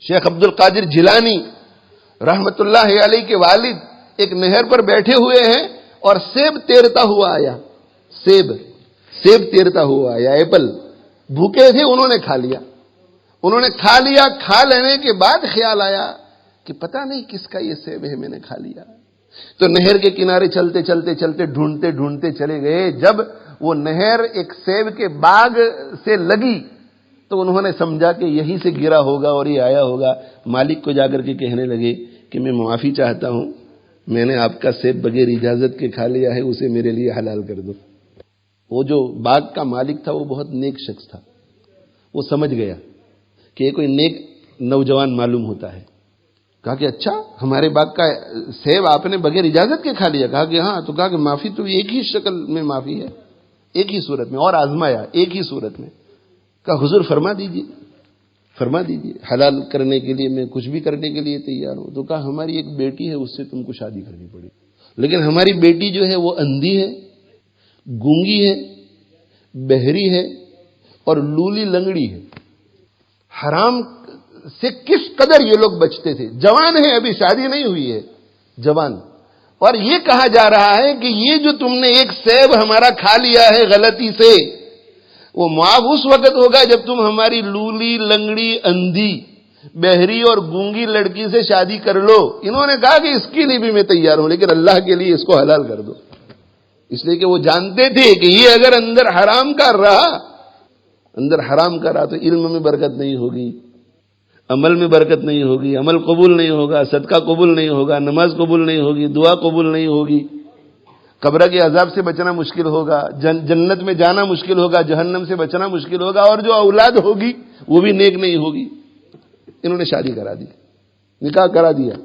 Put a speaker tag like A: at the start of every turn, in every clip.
A: شیخ عبد القادر جیلانی رحمت اللہ علیہ کے والد ایک نہر پر بیٹھے ہوئے ہیں اور سیب تیرتا ہوا آیا، سیب تیرتا ہوا آیا، ایپل بھوکے تھے، انہوں نے کھا لیا۔ کھا لینے کے بعد خیال آیا کہ پتہ نہیں کس کا یہ سیب ہے، میں نے کھا لیا۔ تو نہر کے کنارے چلتے چلتے ڈھونڈتے چلے گئے۔ جب وہ نہر ایک سیب کے باغ سے لگی تو انہوں نے سمجھا کہ یہیں سے گرا ہوگا اور یہ آیا ہوگا۔ مالک کو جا کر کے کہنے لگے کہ میں معافی چاہتا ہوں، میں نے آپ کا سیب بغیر اجازت کے کھا لیا ہے، اسے میرے لیے حلال کر دو۔ وہ جو باغ کا مالک تھا وہ بہت نیک شخص تھا، وہ سمجھ گیا کہ یہ کوئی نیک نوجوان معلوم ہوتا ہے۔ کہا کہ اچھا، ہمارے باغ کا سیب آپ نے بغیر اجازت کے کھا لیا؟ کہا کہ ہاں۔ تو کہا کہ معافی تو ایک ہی شکل میں معافی ہے، ایک ہی صورت میں، اور آزمایا ایک ہی صورت میں۔ کہا حضور فرما دیجیے، حلال کرنے کے لیے میں کچھ بھی کرنے کے لیے تیار ہوں۔ تو کہا ہماری ایک بیٹی ہے، اس سے تم کو شادی کرنی پڑے، لیکن ہماری بیٹی جو ہے وہ اندھی ہے، گونگی ہے، بہری ہے اور لولی لنگڑی ہے۔ حرام سے کس قدر یہ لوگ بچتے تھے، جوان ہیں، ابھی شادی نہیں ہوئی ہے، جوان، اور یہ کہا جا رہا ہے کہ یہ جو تم نے ایک سیب ہمارا کھا لیا ہے غلطی سے، وہ معاف اس وقت ہوگا جب تم ہماری لولی لنگڑی اندھی بہری اور گونگی لڑکی سے شادی کر لو۔ انہوں نے کہا کہ اس کے لیے بھی میں تیار ہوں، لیکن اللہ کے لیے اس کو حلال کر دو، اس لیے کہ وہ جانتے تھے کہ یہ اگر اندر حرام کا رہا تو علم میں برکت نہیں ہوگی، عمل میں برکت نہیں ہوگی، عمل قبول نہیں ہوگا، صدقہ قبول نہیں ہوگا، نماز قبول نہیں ہوگی، دعا قبول نہیں ہوگی، قبر کے عذاب سے بچنا مشکل ہوگا، جنت میں جانا مشکل ہوگا، جہنم سے بچنا مشکل ہوگا، اور جو اولاد ہوگی وہ بھی نیک نہیں ہوگی۔ انہوں نے شادی کرا دی، نکاح کرا دیا،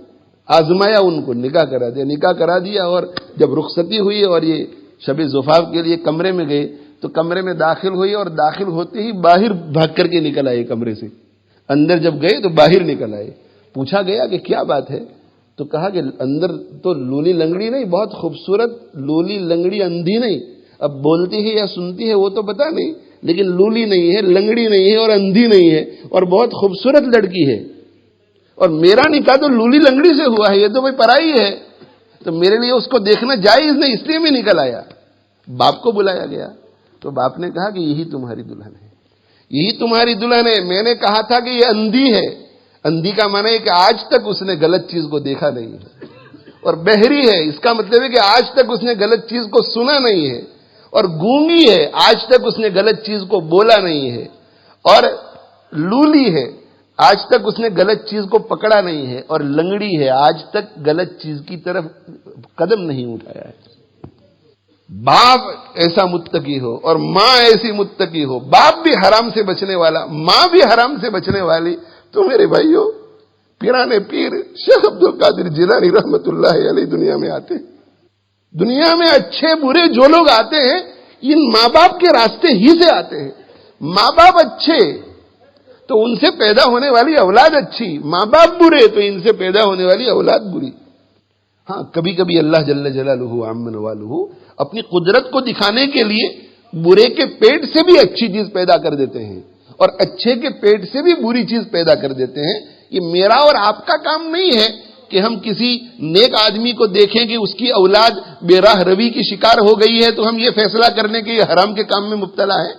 A: آزمایا ان کو، نکاح کرا دیا، اور جب رخصتی ہوئی اور یہ شب زفاف کے لیے کمرے میں گئے تو کمرے میں داخل ہوئی، اور داخل ہوتے ہی باہر بھاگ کر کے نکل آئے کمرے سے۔ اندر جب گئے تو باہر نکل آئے۔ پوچھا گیا کہ کیا بات ہے؟ تو کہا کہ اندر تو لولی لنگڑی نہیں، بہت خوبصورت لولی لنگڑی اندھی نہیں، اب بولتی ہے یا سنتی ہے وہ تو پتہ نہیں، لیکن لولی نہیں ہے، لنگڑی نہیں ہے اور اندھی نہیں ہے، اور بہت خوبصورت لڑکی ہے، اور میرا نکاح تو لولی لنگڑی سے ہوا ہے، یہ تو کوئی پرائی ہے، تو میرے لیے اس کو دیکھنا جائز نہیں، اس لیے میں نکل آیا۔ باپ کو بلایا گیا تو باپ نے کہا کہ یہی تمہاری دلہن ہے، یہی تمہاری دلہن ہے۔ میں نے کہا تھا کہ یہ اندھی ہے، اندھی کا معنی ہے کہ آج تک اس نے غلط چیز کو دیکھا نہیں ہے، اور بہری ہے، اس کا مطلب ہے کہ آج تک اس نے غلط چیز کو سنا نہیں ہے، اور گونگی ہے، آج تک اس نے غلط چیز کو بولا نہیں ہے، اور لولی ہے، آج تک اس نے غلط چیز کو پکڑا نہیں ہے، اور لنگڑی ہے، آج تک غلط چیز کی طرف قدم نہیں اٹھایا ہے۔ باپ ایسا متقی ہو اور ماں ایسی متقی ہو، باپ بھی حرام سے بچنے والا، ماں بھی حرام سے بچنے والی، تو میرے بھائیو پیرانے پیر شیخ عبد القادر جیلانی رحمت اللہ علیہ دنیا میں آتے ہیں۔ دنیا میں اچھے برے جو لوگ آتے ہیں ان ماں باپ کے راستے ہی سے آتے ہیں۔ ماں باپ اچھے تو ان سے پیدا ہونے والی اولاد اچھی، ماں باپ برے تو ان سے پیدا ہونے والی اولاد بری۔ ہاں، کبھی کبھی اللہ جل جلالہ عم نوالہ اپنی قدرت کو دکھانے کے لیے برے کے پیٹ سے بھی اچھی چیز پیدا کر دیتے ہیں، اور اچھے کے پیٹ سے بھی بری چیز پیدا کر دیتے ہیں۔ یہ میرا اور آپ کا کام نہیں ہے کہ ہم کسی نیک آدمی کو دیکھیں کہ اس کی اولاد بے راہ روی کی شکار ہو گئی ہے تو ہم یہ فیصلہ کرنے کے یہ حرام کے کام میں مبتلا ہے۔